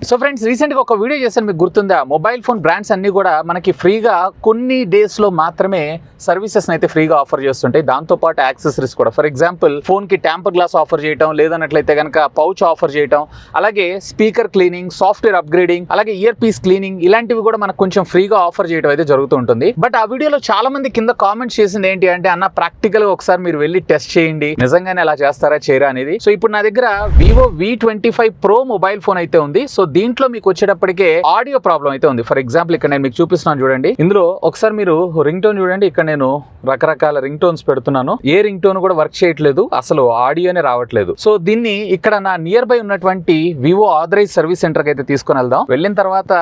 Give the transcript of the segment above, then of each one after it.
So friends, రీసెంట్గా ఒక video చేశాను, మీకు గుర్తుందా? మొబైల్ ఫోన్ బ్రాండ్స్ అన్ని కూడా మనకి ఫ్రీగా కొన్ని డేస్లో మాత్రమే సర్వీసెస్ అయితే ఫ్రీగా ఆఫర్ చేస్తుంటాయి. దాంతోపాటు యాక్సెసరీస్ కూడా. ఫర్ ఎగ్జాంపుల్, ఫోన్కి ట్యాంపర్ గ్లాస్ ఆఫర్ చేయడం, లేదన్నట్లయితే కనుక పౌచ్ ఆఫర్ చేయడం, అలాగే స్పీకర్ క్లీనింగ్, సాఫ్ట్వేర్ అప్గ్రేడింగ్, అలాగే ఇయర్ పీస్ క్లీనింగ్, ఇలాంటివి కూడా మనకు కొంచెం ఫ్రీగా ఆఫర్ చేయడం అయితే జరుగుతూ ఉంటుంది. బట్ ఆ వీడియోలో చాలా మంది కింద కామెంట్స్ చేసింది ఏంటి అంటే, అన్న ప్రాక్టికల్ గా ఒకసారి మీరు వెళ్ళి టెస్ట్ చేయండి, నిజంగానే అలా చేస్తారా చేయరా అనేది. సో ఇప్పుడు నా దగ్గర Vivo V25 Pro mobile phone అయితే ఉంది. సో దీంట్లో మీకు వచ్చేటప్పటికే ఆడియో ప్రాబ్లం అయితే ఉంది. ఫర్ ఎగ్జాంపుల్, ఇక్కడ నేను మీకు చూపిస్తున్నాను చూడండి. ఇందులో ఒకసారి మీరు రింగ్ టోన్ చూడండి. ఇక్కడ నేను రకరకాల రింగ్ టోన్స్ పెడుతున్నాను. ఏ రింగ్ టోన్ కూడా వర్క్ చేయట్లేదు, అసలు ఆడియోనే రావట్లేదు. సో దీన్ని ఇక్కడ నా నియర్ బై ఉన్నటువంటి వివో ఆథరైజ్ సర్వీస్ సెంటర్ కి అయితే తీసుకొని వెళ్దాం. వెళ్ళిన తర్వాత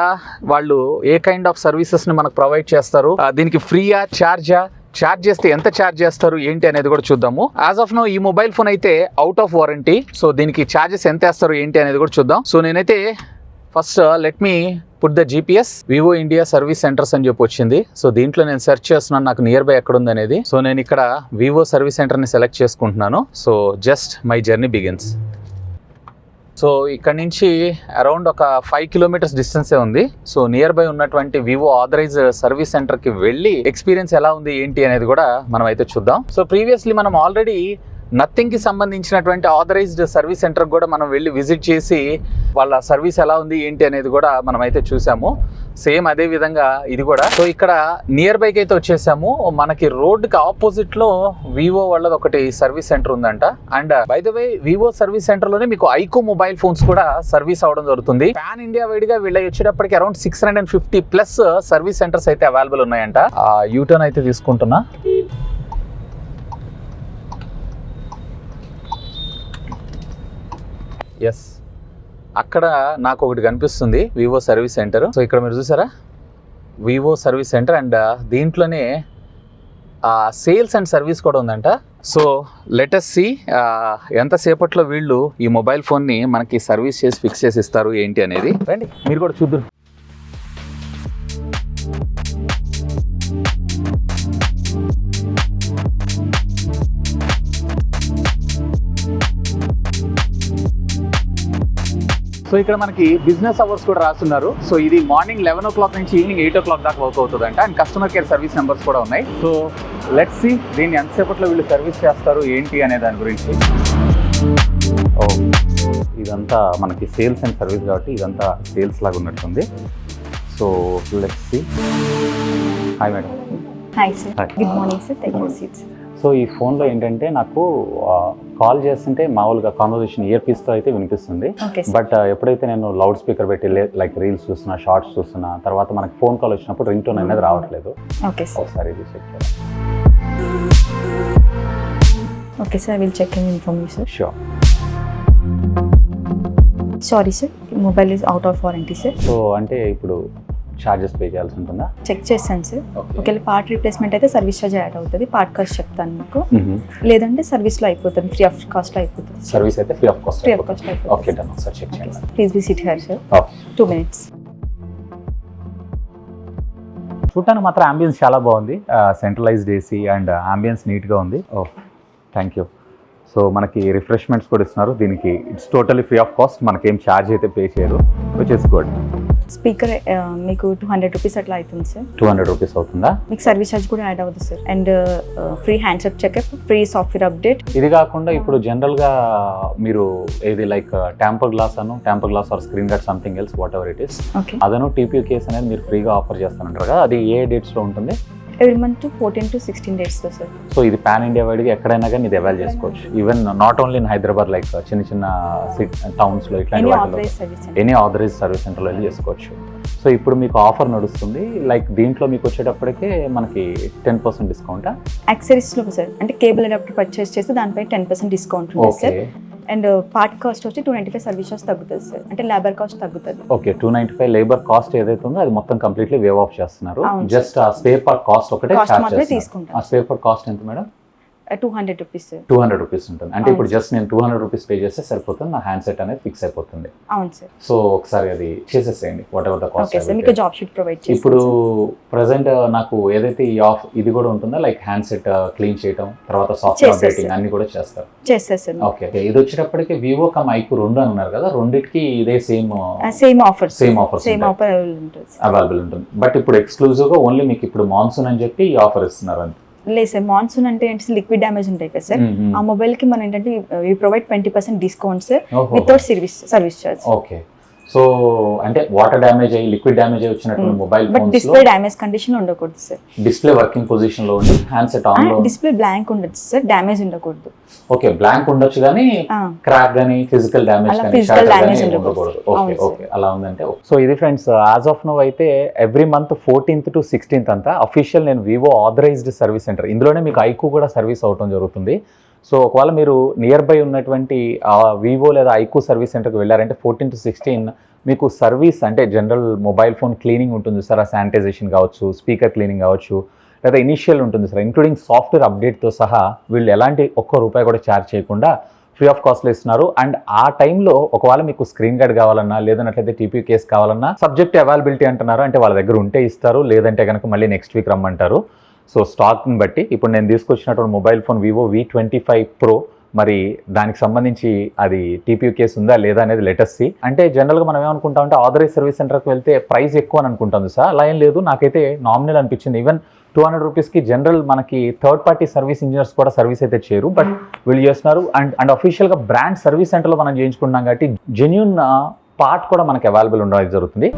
వాళ్ళు ఏ కైండ్ ఆఫ్ సర్వీసెస్ ని మనకు ప్రొవైడ్ చేస్తారు, దీనికి ఫ్రీయా, ఛార్జ్ చేస్తే ఎంత ఛార్జ్ చేస్తారు ఏంటి అనేది కూడా చూద్దాము. యాజ్ ఆఫ్ నో ఈ మొబైల్ ఫోన్ అయితే అవుట్ ఆఫ్ వారంటీ. సో దీనికి ఛార్జెస్ ఎంత వేస్తారు ఏంటి అనేది కూడా చూద్దాం. సో నేనైతే first let me put the GPS Vivo India service centres అని చెప్పి వచ్చింది. సో దీంట్లో నేను సెర్చ్ చేస్తున్నాను నాకు నియర్ బై ఎక్కడ ఉంది అనేది. సో నేను ఇక్కడ వివో సర్వీస్ సెంటర్ని సెలెక్ట్ చేసుకుంటున్నాను. So just my journey begins. So ఇక్కడ నుంచి అరౌండ్ ఒక 5 కిలోమీటర్స్ డిస్టెన్సే ఉంది. సో నియర్ బై ఉన్నటువంటి వివో ఆథరైజ్ సర్వీస్ సెంటర్కి వెళ్ళి ఎక్స్పీరియన్స్ ఎలా ఉంది ఏంటి అనేది కూడా మనం అయితే చూద్దాం. సో ప్రీవియస్లీ మనం ఆల్రెడీ నథింగ్కి సంబంధించినటువంటి ఆథరైజ్డ్ సర్వీస్ సెంటర్కి కూడా మనం వెళ్ళి విజిట్ చేసి వాళ్ళ సర్వీస్ ఎలా ఉంది ఏంటి అనేది కూడా మనం అయితే చూసాము. సేమ్ అదే విధంగా ఇది కూడా. సో ఇక్కడ నియర్ బైకి అయితే వచ్చేసాము. మనకి రోడ్డుకి ఆపోజిట్లో వివో వాళ్ళది ఒకటి సర్వీస్ సెంటర్ ఉందంట. And by the way, Vivo service సెంటర్లోనే మీకు ఐకో మొబైల్ ఫోన్స్ కూడా సర్వీస్ అవడం జరుగుతుంది. పాన్ ఇండియా వైడ్గా వీళ్ళ వచ్చేటప్పటికి అరౌండ్ 650+ సర్వీస్ సెంటర్స్ అయితే అవైలబుల్ ఉన్నాయంట. యూటర్న్ అయితే తీసుకుంటున్నా. ఎస్, అక్కడ నాకు ఒకటి కనిపిస్తుంది, వివో సర్వీస్ సెంటర్. సో ఇక్కడ మీరు చూసారా, వివో సర్వీస్ సెంటర్. అండ్ దీంట్లోనే సేల్స్ అండ్ సర్వీస్ కూడా ఉందంట. సో లెట్ us see ఎంతసేపట్లో వీళ్ళు ఈ మొబైల్ ఫోన్ని మనకి సర్వీస్ చేసి ఫిక్స్ చేసి ఇస్తారు ఏంటి అనేది. రండి మీరు కూడా చూద్దాం. సో ఇక్కడ మనకి బిజినెస్ అవర్స్ కూడా రాస్తున్నారు. సో ఇది మార్నింగ్ 11 o'clock నుంచి ఈవినింగ్ 8 o'clock దాకా వర్క్ అవుతుందంట. And customer care service numbers కూడా ఉన్నాయి. సో లెట్స్ సీ దీన్ని ఎంతసేపట్లో వీళ్ళు సర్వీస్ చేస్తారు ఏంటి అనే దాని గురించి. ఓ, ఇదంతా మనకి సేల్స్ అండ్ సర్వీస్ కాబట్టి ఇదంతా సేల్స్ లాగా ఉన్నట్టుంది. So let's see. Hi madam. Hi sir, good morning sir, take your seats. So ఈ ఫోన్లో ఏంటంటే నాకు కాల్ చేస్తుంటే మామూలుగా కాన్వర్జేషన్ ఇయర్ పీస్తో అయితే వినిపిస్తుంది. బట్ ఎప్పుడైతే నేను లౌడ్ స్పీకర్ పెట్టి లైక్ రీల్స్ చూస్తున్నా, షార్ట్స్ చూస్తున్నా, తర్వాత మనకి ఫోన్ కాల్ వచ్చినప్పుడు రింగ్ టోన్ అనేది రావట్లేదు. ఒకసారి ఇది చెక్ చేయాలి. Okay sir, I will check in information. Sure. Sorry sir, mobile is out of warranty sir. So అంటే ఇప్పుడు ఛార్జెస్ పే చేయాల్సి ఉంటుందా? చెక్ చేస్తాను సార్. ఒకవేళ పార్ట్ రీప్లేస్మెంట్ అయితే సర్వీస్ ఛార్జ్ యాడ్ అవుతుంది. పార్ట్ కాస్ట్ చెప్తాను మీకు. లేదంటే సర్వీస్లో అయిపోతుంది, ఫ్రీ ఆఫ్ కాస్ట్లో అయిపోతుంది. సర్వీస్ అయితే ఫ్రీ ఆఫ్ కాస్ట్ అయిపోతుంది. Okay done. ఒకసారి చెక్ చేయండి. Please be SIT here sir. 2 minutes. చూడటానికి మాత్రం అంబియన్స్ చాలా బాగుంది. సెంట్రలైజ్డ్ ఏసీ అండ్ అంబియన్స్ నీట్గా ఉంది. ఓ థ్యాంక్ యూ. సో మనకి రిఫ్రెష్మెంట్స్ కూడా ఇస్తున్నారు. దీనికి it's totally free of cost, మనకేం ఛార్జ్ అయితే పే చేయరు, విచ్ ఇస్ గుడ్. స్పీకర్ మీకు 200 రూపీస్ అట్లా అవుతుంది సార్. 200 రూపీస్ అవుతుందా? మీకు సర్వీస్ ఛార్జ్ కూడా యాడ్ అవుతుంది sir. And free handset checkup, free software update. ఇది కాకుండా ఇప్పుడు జనరల్గా మీరు ఏది like temper glass or screen guard something else what ever it is, అదను TPU కేస్ అనేది మీరు ఫ్రీగా ఆఫర్ చేస్తానంటారు కదా, అది ఏ డేట్స్లో ఉంటుంది? ఎవ్రీ మంత్ 14 to 16 daysలో సార్. సో ఇది పాన్ ఇండియా వైడ్గా ఎక్కడైనా కానీ ఇది అవైల్ చేసుకోవచ్చు. Even not only in Hyderabad, like చిన్న చిన్న టౌన్స్లో ఇట్లాంటి వాటిలో ఎనీ ఆథరైజ్ సర్వీస్ సెంటర్లో వెళ్ళి చేసుకోవచ్చు. సో ఇప్పుడు మీకు ఆఫర్ నడుస్తుంది. లైక్ దీంట్లో మీకు వచ్చేటప్పటికే మనకి 10% డిస్కౌంట్ యాక్సెసరీస్లో సార్. అంటే కేబుల్ అడాప్టర్ పర్చేస్ చేస్తే దానిపై 10% డిస్కౌంట్ ఉంటుంది సార్. అండ్ పార్ట్ కాస్ట్ వచ్చి 295 సర్వీస్ చార్జ్ తగ్గుతుంది సార్. అంటే లేబర్ కాస్ట్ తగ్గుతుంది. ఓకే, 295 లేబర్ కాస్ట్ ఏదైతే ఉందో అది మొత్తం కంప్లీట్లీ వేవ్ ఆఫ్ చేస్తున్నారు. జస్ట్ ఆ స్పేర్ పార్ట్ కాస్ట్ ఒకటే చార్జ్ చేస్తున్నారు. ఆ స్పేర్ పార్ట్ కాస్ట్ ఎంత మేడం? 200 rupees sir. 200 రూపీస్ ఉంటుంది. అంటే ఇప్పుడు జస్ట్ నేను 200 రూపీస్ పే చేస్తే సరిపోతుంది, నా హ్యాండ్సెట్ అనేది ఫిక్స్ అయిపోతుంది. అవును సార్. సో ఒకసారి అది చేసేసేయండి, what ever the cost. Okay sir, మీకు జాబ్ షీట్ ప్రొవైడ్ చేస్తాను. ఇప్పుడు ప్రెసెంట్ నాకు ఏదైతే ఈ ఇది కూడా ఉంటుందా, లైక్ హ్యాండ్సెట్ క్లీన్ చేయడం, తర్వాత సాఫ్ట్వేర్ అప్డేటింగ్ అన్ని కూడా చేస్తారు? చేస్తారు సార్. ఓకే, ఇది వచ్చేటప్పటికి వివో కమ్ ఐక్యూ 2 అని ఉన్నారు కదా, రెండింటికి ఇదే సేమ్ ఆఫర్ అవైలబుల్ ఉంటుంది. బట్ ఇప్పుడు ఎక్స్క్లూజివ్ గా ఓన్లీ మీకు ఇప్పుడు మాన్సూన్ అని చెప్పి ఈ ఆఫర్ ఇస్తున్నారు అంతే. లేదు సార్, మాన్సూన్ అంటే ఏంటి, లిక్విడ్ డ్యామేజ్ ఉంటాయి కదా సార్, ఆ మొబైల్ కి మనం ఏంటంటే we provide 20% discount sir without service charge. Okay, so అంటే వాటర్ డ్యామేజ్ అయ్యి లిక్విడ్ డ్యామేజ్ అయ్యి వచ్చినటువంటి mobile phones display damage condition లో ఉండకూడదు సార్. డిస్ప్లే వర్కింగ్ పొజిషన్ లో ఉండి హ్యాండ్సెట్ ఆన్ లో డిస్ప్లే బ్లాంక్ ఉండదు సార్, డ్యామేజ్ ఉండకూడదు. ఓకే, బ్లాంక్ ఉండొచ్చు కానీ క్రాక్ గానీ ఫిజికల్ డ్యామేజ్ కానీ ఉండకూడదు. ఓకే ఓకే, అలా ఉందంటే. సో ఇది ఫ్రెండ్స్, యాజ్ ఆఫ్ నౌ అయితే every month 14th to 16th అంతా అఫీషియల్ నేను వివో ఆథరైజ్డ్ సర్వీస్ సెంటర్, ఇందులోనే మీకు ఐక్యూ కూడా సర్వీస్ అవటం జరుగుతుంది. సో ఒకవేళ మీరు నియర్ బై ఉన్నటువంటి వివో లేదా ఐక్యూ సర్వీస్ సెంటర్కి వెళ్ళారంటే 14 to 16 మీకు సర్వీస్ అంటే జనరల్ మొబైల్ ఫోన్ క్లీనింగ్ ఉంటుంది సార్, ఆ శానిటైజేషన్ కావచ్చు, స్పీకర్ క్లీనింగ్ కావచ్చు, లేదా ఇనిషియల్ ఉంటుంది సార్, ఇంక్లూడింగ్ సాఫ్ట్వేర్ అప్డేట్తో సహా వీళ్ళు ఎలాంటి ₹1 కూడా ఛార్జ్ చేయకుండా ఫ్రీ ఆఫ్ కాస్ట్లో ఇస్తున్నారు. అండ్ ఆ టైంలో ఒకవేళ మీకు స్క్రీన్ గార్డ్ కావాలన్నా, లేదన్నట్లయితే టీపీ కేస్ కావాలన్నా సబ్జెక్ట్ అవైలబిలిటీ అంటున్నారు, అంటే వాళ్ళ దగ్గర ఉంటే ఇస్తారు, లేదంటే కనుక మళ్ళీ నెక్స్ట్ వీక్ రమ్మంటారు. సో స్టాక్ని బట్టి ఇప్పుడు నేను తీసుకొచ్చినటువంటి mobile phone Vivo V25 Pro, మరి దానికి సంబంధించి అది టీపీ కేస్ ఉందా లేదా అనేది లెటెస్ట్ సి. అంటే జనరల్గా మనం ఏమనుకుంటాం అంటే ఆథరైజ్ సర్వీస్ సెంటర్కి వెళ్తే ప్రైస్ ఎక్కువ అని అనుకుంటాం సార్, అలా ఏం లేదు, నాకైతే నామినల్ అనిపించింది. ఈవెన్ 200 రూపీస్కి జనరల్ మనకి థర్డ్ పార్టీ సర్వీస్ ఇంజనీర్స్ కూడా సర్వీస్ అయితే చేయరు, బట్ వీళ్ళు చేస్తున్నారు. అండ్ అఫీషియల్గా బ్రాండ్ సర్వీస్ సెంటర్లో మనం చేయించుకుంటున్నాం కాబట్టి జెన్యూన్ పార్ట్ కూడా మనకి అవైలబుల్ ఉండడం జరుగుతుంది.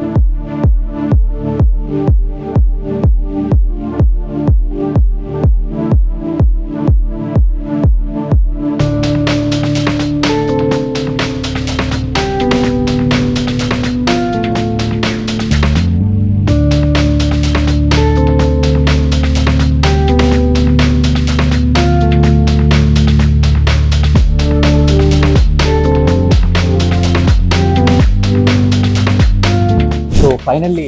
Finally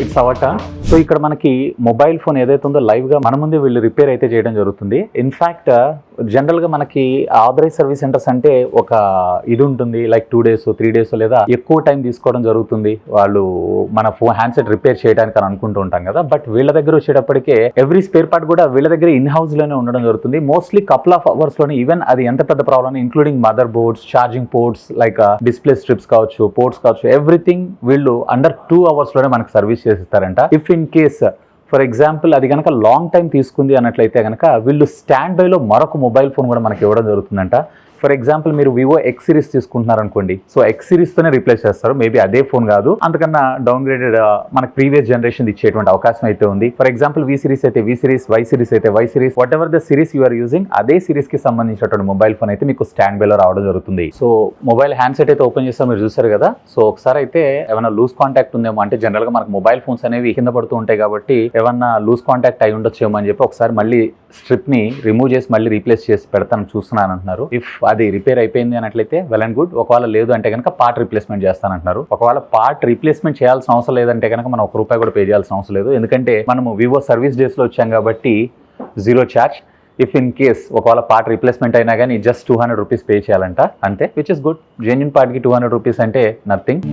it's our turn. So ఇక్కడ మనకి మొబైల్ ఫోన్ ఏదైతే ఉందో లైవ్గా మన ముందే వీళ్ళు రిపేర్ అయితే చేయడం జరుగుతుంది. ఇన్ఫ్యాక్ట్ జనరల్గా మనకి ఆథరైజ్ సర్వీస్ సెంటర్స్ అంటే ఒక ఇది ఉంటుంది, లైక్ 2 days 3 days లేదా ఎక్కువ టైం తీసుకోవడం జరుగుతుంది వాళ్ళు మన ఫోన్ హ్యాండ్సెట్ రిపేర్ చేయడానికి అని అనుకుంటూ ఉంటాం కదా. బట్ వీళ్ళ దగ్గర వచ్చేటప్పటికే ఎవ్రీ స్పేర్ పార్ట్ కూడా వీళ్ళ దగ్గర ఇన్ హౌస్లోనే ఉండడం జరుగుతుంది. మోస్ట్లీ కపుల్ ఆఫ్ అవర్స్లోనే, ఈవెన్ అది ఎంత పెద్ద problem, including mother boards, charging ports, like display strips కావచ్చు, పోర్ట్స్ కావచ్చు, ఎవ్రీథింగ్ వీళ్ళు అండర్ 2 hours మనకు సర్వీస్ చేసిస్తారంట. If in case for example అది కనుక లాంగ్ టైం తీసుకుంది అన్నట్లయితే కనుక వీళ్ళు స్టాండ్ బైలో మరొక మొబైల్ ఫోన్ కూడా మనకి ఇవ్వడం జరుగుతుందంట. ఫర్ ఎగ్జాంపుల్ మీరు వివో X సిరీస్ తీసుకుంటున్నారు అనుకోండి, సో X సిరీస్తోనే రీప్లేస్ చేస్తారు, మేబీ అదే ఫోన్ కాదు, అంతకన్నా డౌన్ గ్రేడెడ్ మనకు ప్రీవియస్ జనరేషన్ ఇచ్చేటువంటి అవకాశం అయితే ఉంది. ఫర్ ఎగ్జాంపుల్ V సిరీస్ అయితే V సిరీస్, Y సిరీస్ అయితే Y series, whatever the series you are using అదే సిరీస్ కి సంబంధించినటువంటి మొబైల్ ఫోన్ అయితే మీకు స్టాండ్ బైలో రావడం జరుగుతుంది. సో మొబైల్ హ్యాండ్సెట్ అయితే ఓపెన్ చేస్తాం, మీరు చూసారు కదా. సో ఒకసారి అయితే ఏమైనా లూజ్ కాంటాక్ట్ ఉందేమో, అంటే జనరల్ గా మనకు మొబైల్ ఫోన్స్ అనేవి కింద పడుతూ ఉంటాయి కాబట్టి ఏమన్నా లూజ్ కాంటాక్ట్ అయి ఉండొచ్చేమో అని చెప్పి ఒకసారి మళ్ళీ స్ట్రిప్ ని రిమూవ్ చేసి మళ్ళీ రీప్లేస్ చేసి పెడతాను చూస్తున్నాను అంటున్నారు. ఇఫ్ అది రిపేర్ అయిపోయింది అన్నట్లయితే వెల్ అండ్ గుడ్, ఒకవేళ లేదు అంటే కనుక పార్ట్ రీప్లేస్మెంట్ చేస్తానంటున్నారు. ఒకవేళ పార్ట్ రీప్లేస్మెంట్ చేయాల్సిన అవసరం లేదంటే కనుక మనం ₹1 కూడా పే చేయాల్సిన అవసరం లేదు, ఎందుకంటే మనము వివో సర్వీస్ డేస్ లో వచ్చాం కాబట్టి 0 charge. ఇఫ్ ఇన్ కేస్ ఒకవేళ పార్ట్ రీప్లేస్మెంట్ అయినా కానీ జస్ట్ ₹200 పే చేయాలంట అంతే, విచ్ ఇస్ గుడ్. జెన్యూన్ పార్ట్కి ₹200 అంటే నథింగ్.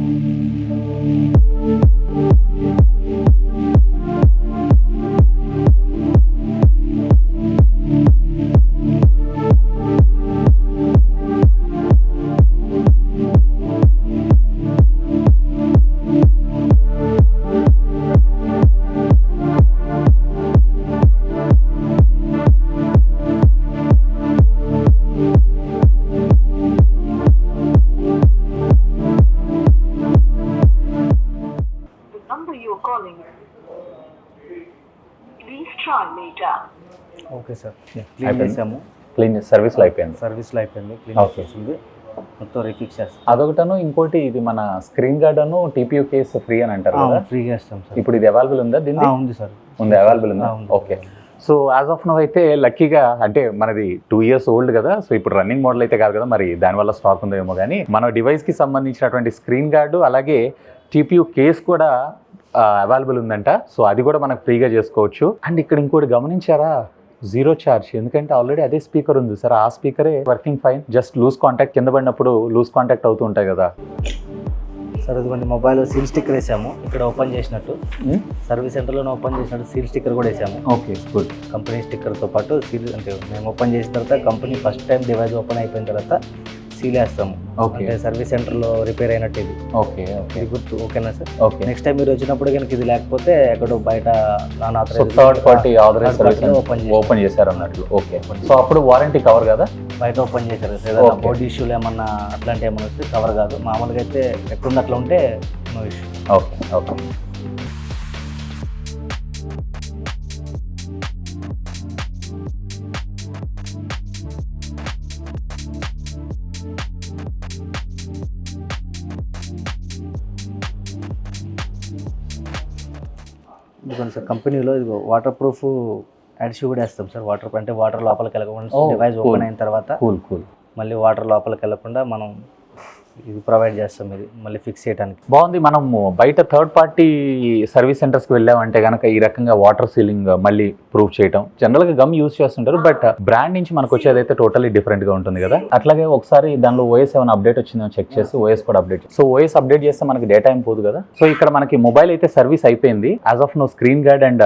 ఓకే సార్, క్లీన్ చేసాము, క్లీన్ సర్వీస్లో అయిపోయింది, క్లీన్ చేసింది, మొత్తం రీఫిక్స్ చేస్తాం. అదొకటను. ఇంకోటి ఇది మన స్క్రీన్ గార్డ్ అను TPU కేస్ ఫ్రీ అని అంటారు కదా, ఫ్రీగా ఇస్తాం సార్. ఇప్పుడు ఇది అవైలబుల్ ఉందా? దీన్ని ఉంది సార్, ఉంది, అవైలబుల్ ఉందా? Okay. So as of now అయితే లక్కీగా, అంటే మనది 2 years ఓల్డ్ కదా, సో ఇప్పుడు రన్నింగ్ మోడల్ అయితే కాదు కదా, మరి దానివల్ల స్టాక్ ఉందో ఏమో కానీ మన డివైస్కి సంబంధించినటువంటి స్క్రీన్ గార్డు అలాగే TPU కేస్ కూడా అవైలబుల్ ఉందంట. సో అది కూడా మనకు ఫ్రీగా చేసుకోవచ్చు. అండ్ ఇక్కడ ఇంకోటి గమనించారా, జీరో ఛార్జ్, ఎందుకంటే ఆల్రెడీ అదే స్పీకర్ ఉంది సార్, ఆ స్పీకరే working fine. Just loose contact, కింద పడినప్పుడు లూజ్ కాంటాక్ట్ అవుతూ ఉంటాయి కదా. సార్ ఇదిగోండి మొబైల్ సీల్ స్టిక్కర్ వేసాము, ఇక్కడ ఓపెన్ చేసినట్టు సర్వీస్ సెంటర్లో ఓపెన్ చేసినట్టు సీల్ స్టిక్కర్ కూడా వేసాము. Okay good. కంపెనీ స్టిక్కర్తో పాటు సీల్, అంటే మేము ఓపెన్ చేసిన తర్వాత company first time device open అయిపోయిన తర్వాత సీల్ వేస్తాము. ఓకే. అంటే సర్వీస్ సెంటర్లో రిపేర్ అయినట్టు ఇది. ఓకే ఓకే ఇది గుర్తు, ఓకేనా సార్? ఓకే. నెక్స్ట్ టైం మీరు వచ్చినప్పుడు కనుక ఇది లేకపోతే ఎక్కడో బయట non third party authorize service open open చేశారు అన్నట్లు. ఓకే. సో అప్పుడు వారంటీ కవర్ కదా? బయట ఓపెన్ చేశారు. ఏదైనా బోర్డు ఇష్యూలు ఏమన్నా అట్లాంటి ఏమన్నా వస్తే కవర్ కాదు. మామూలుగా అయితే ఎక్కడుంది అట్లా ఉంటే నో ఇష్యూ. Okay okay. ఇదిగోండి సార్, కంపెనీలో ఇదిగో వాటర్ ప్రూఫ్ అడిషివ్ కూడా వేస్తాం సార్. వాటర్ అంటే వాటర్ లోపలికి వెళ్ళకుండా డివైస్ ఓపెన్ అయిన తర్వాత మళ్ళీ వాటర్ లోపలికి వెళ్ళకుండా మనం ఇది ప్రొవైడ్ చేస్తాం. ఇది మళ్ళీ ఫిక్స్ చేయడానికి బాగుంది. మనము బయట థర్డ్ పార్టీ సర్వీస్ సెంటర్స్కి వెళ్ళామంటే కనుక ఈ రకంగా వాటర్ సీలింగ్ మళ్ళీ ప్రూఫ్ చేయటం, జనరల్గా గమ్ యూజ్ చేస్తుంటారు, బట్ బ్రాండ్ నుంచి మనకు వచ్చేది అయితే టోటలీ డిఫరెంట్గా ఉంటుంది కదా. అట్లాగే ఒకసారి దానిలో ఓఎస్ ఏమైనా అప్డేట్ వచ్చిందో చెక్ చేసి ఓఎస్ కూడా అప్డేట్. సో ఓఎస్ అప్డేట్ చేస్తే మనకి డేటా ఏం పోదు కదా. సో ఇక్కడ మనకి మొబైల్ అయితే సర్వీస్ అయిపోయింది. As of no screen guard and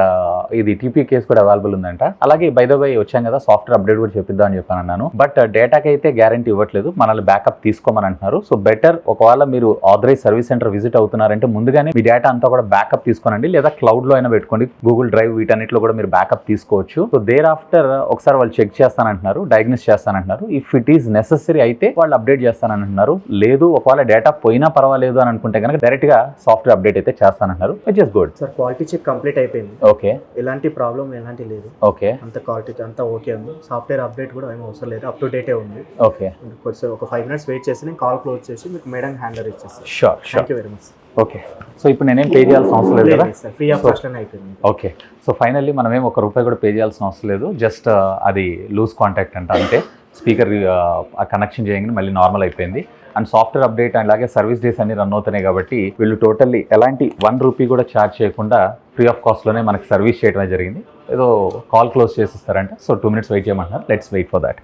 ఇది టీపీ కేస్ కూడా అవైలబుల్ ఉందంట. అలాగే బై ద వే వచ్చాం కదా, సాఫ్ట్వేర్ అప్డేట్ కూడా చెప్పిద్దాం అని చెప్పాను అన్నాను. బట్ డేటాకి అయితే గ్యారంటీ ఇవ్వట్లేదు, మనల్ని బ్యాకప్ తీసుకోమని అంటున్నారు. సో బెటర్ ఒకవేళ మీరు ఆథరైజ్ సర్వీస్ సెంటర్ విజిట్ అవుతున్నారంటే ముందుగానే మీ డేటా అంతా కూడా బ్యాకప్ తీసుకోనండి, లేదా క్లౌడ్ లో అయినా పెట్టుకోండి. గూగుల్ డ్రైవ్ వీటన్నిటిలో కూడా మీరు బ్యాకప్ తీసుకోవచ్చు. సో దేర్ ఆఫ్టర్ ఒకసారి వాళ్ళు చెక్ చేస్తానంటున్నారు, డయాగ్నోస్ చేస్తానంటున్నారు. ఇఫ్ ఇట్ ఈస్ నెసెసరీ అయితే వాళ్ళు అప్డేట్ చేస్తానంటున్నారు. లేదు ఒకవేళ డేటా పోయినా పర్వాలేదు అని అనుకుంటే కనుక డైరెక్ట్ గా సాఫ్ట్వేర్ అప్డేట్ అయితే చేస్తానంటున్నారు, which is good. Sir quality check complete అయిపోయింది. ఓకే. ఎలాంటి ప్రాబ్లం ఎలాంటి లేదు. ఓకే. అంత క్వాలిటీ అంతా ఓకే ఉంది. సాఫ్ట్వేర్ అప్డేట్ కూడా ఏం అవసరం లేదు, అప్ టు డేటే ఉంది. ఓకే. కొంచెం ఒక 5 minutes వెయిట్ చేసి నేను కాల్ క్లోజ్ చేసి మీకు మేడం హ్యాండర్ ఇచ్చేస్తాను. Sure sure. Thank you very much. Okay. So ఇప్పుడు నేనేం పే చేయాల్సిన అవసరం లేదు కదా? ఫ్రీ ఆఫ్ కాస్ట్ అని అయిపోయింది. ఓకే. సో ఫైనల్లీ మనం ఏం ₹1 కూడా పే చేయాల్సిన అవసరం లేదు. జస్ట్ అది లూజ్ కాంటాక్ట్ అంట, అంటే స్పీకర్ ఆ కనెక్షన్ చేయగానే మళ్ళీ నార్మల్ అయిపోయింది. అండ్ సాఫ్ట్వేర్ అప్డేట్ అండ్ అలాగే సర్వీస్ డేస్ అన్ని రన్ అవుతున్నాయి కాబట్టి వీళ్ళు టోటల్లీ ఎలాంటి ₹1 కూడా ఛార్జ్ చేయకుండా ఫ్రీ ఆఫ్ కాస్ట్లోనే మనకి సర్వీస్ చేయడమే జరిగింది. ఏదో కాల్ క్లోజ్ చేసిస్తారంట. సో 2 minutes వెయిట్ చేయమంటున్నారు. Let's wait for that.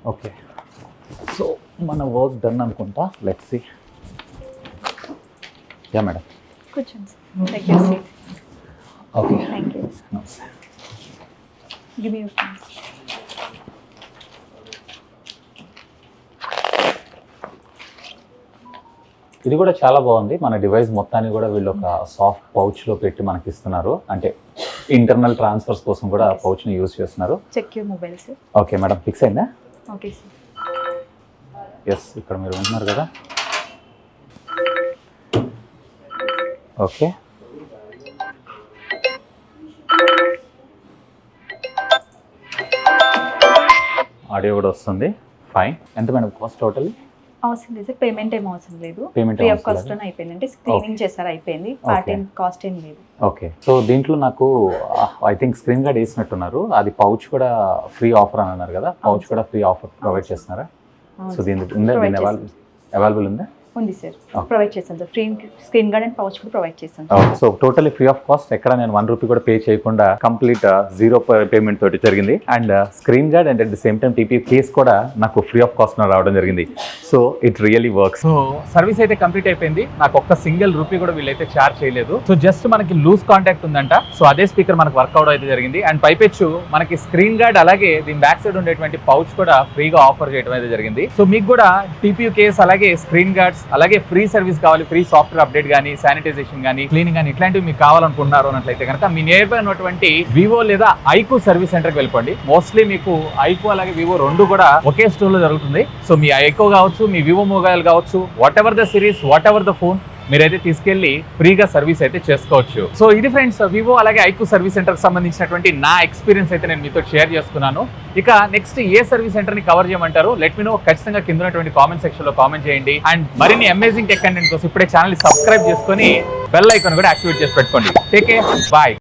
Okay. So మన వర్క్ డన్ అనుకుంటా. Let's see. యా మేడం, కూర్చోండి sir. Take your seat. Okay. Thank you. నమస్తే. Give me your phone. ఇది కూడా చాలా బాగుంది. మన డివైస్ మొత్తాన్ని కూడా వీళ్ళు ఒక సాఫ్ట్ పౌచ్లో పెట్టి మనకి ఇస్తున్నారు. అంటే ఇంటర్నల్ ట్రాన్స్ఫర్స్ కోసం కూడా పౌచ్ని యూజ్ చేస్తున్నారు. Check your mobile sir. Okay madam, fix అయిందా? Okay sir. ఎస్, ఇక్కడ మీరు ఉంటున్నారు కదా. ఓకే. ఆడియో కూడా వస్తుంది. ఫైన్. ఎంత మేడం కాస్ట్ టోటల్? అవసరం లేదు సార్, పేమెంట్ ఏం అవసరం లేదు. పేమెంట్ ఫ్రీ ఆఫ్ కాస్ట్ లోనే అయిపోయింది. అంటే స్క్రీనింగ్ చేశారు, అయిపోయింది. పార్ట్ ఏం కాస్ట్ ఏం లేదు. ఓకే. సో దీంట్లో నాకు ఐ థింక్ స్క్రీన్ గార్డ్ వేసినట్టున్నారు. అది పౌచ్ కూడా ఫ్రీ ఆఫర్ అని అన్నారు కదా, పౌచ్ కూడా ఫ్రీ ఆఫర్ ప్రొవైడ్ చేస్తున్నారా? సో దీని అవైలబుల్ ఉందా? ఉంది సార్, ప్రొవైడ్ చేస్తాం sir. Screen guard and pouch కూడా ప్రొవైడ్ చేస్తాం. So totally free of cost. ఎక్కడ నేను ₹1 కూడా పే చేయకుండా కంప్లీట్ జీరో పేమెంట్ తోటి జరిగింది. And screen guard and at the same time TP case కూడా నాకు ఫ్రీ ఆఫ్ కాస్ట్ రావడం జరిగింది. So it really works. So service అయితే కంప్లీట్ అయిపోయింది. నాకు ఒక్క ₹1 కూడా వీళ్ళైతే చార్జ్ చేయలేదు. సో జస్ట్ మనకి లూజ్ కాంటాక్ట్ ఉందంట. సో అదే స్పీకర్ మనకు వర్క్ అవడం అయితే జరిగింది. అండ్ పైపెచ్చు మనకి స్క్రీన్ గార్డ్ అలాగే దీని బ్యాక్ సైడ్ ఉండేటువంటి పౌచ్ కూడా ఫ్రీగా ఆఫర్ చేయడం అయితే జరిగింది. సో మీకు కూడా టీపీ కేస్ అలాగే స్క్రీన్ గార్డ్స్ అలాగే ఫ్రీ సర్వీస్ కావాలి, ఫ్రీ సాఫ్ట్వేర్ అప్డేట్ కానీ, శానిటైజేషన్ కానీ, క్లీనింగ్ కానీ ఇట్లాంటివి మీకు కావాలనుకుంటున్నారు అన్నట్లయితే కనుక మీ నియర్ బై ఉన్నటువంటి వివో లేదా ఐకూ సర్వీస్ సెంటర్కి వెళ్ళిపోండి. మోస్ట్లీ మీకు ఐకూ అలాగే వివో 2 కూడా ఒకే స్టోర్ లో జరుగుతుంది. సో మీ ఐకో కావచ్చు, మీ వివో మొబైల్ కావచ్చు, what ever the series, whatever the phone, మీరైతే తీసుకెళ్లి ఫ్రీగా సర్వీస్ అయితే చేసుకోవచ్చు. సో ఇది ఫ్రెండ్స్ వివో అలాగే ఐకూ సర్వీస్ సెంటర్ కి సంబంధించినటువంటి నా ఎక్స్పీరియన్స్ అయితే నేను మీతో షేర్ చేసుకున్నాను. ఇక నెక్స్ట్ ఏ సర్వీస్ సెంటర్ ని కవర్ చేయమంటారు లెట్ మీ నో. ఖచ్చితంగా కింద ఉన్నటువంటి కామెంట్ సెక్షన్ లో కామెంట్ చేయండి. అండ్ మరిన్ని అమేజింగ్ టెక్ కంటెంట్ కోసం ఇప్పుడే ఛానల్ సబ్స్క్రైబ్ చేసుకొని బెల్ ఐకాన్ కూడా యాక్టివేట్ చేసి పెట్టుకోండి. Take care, bye.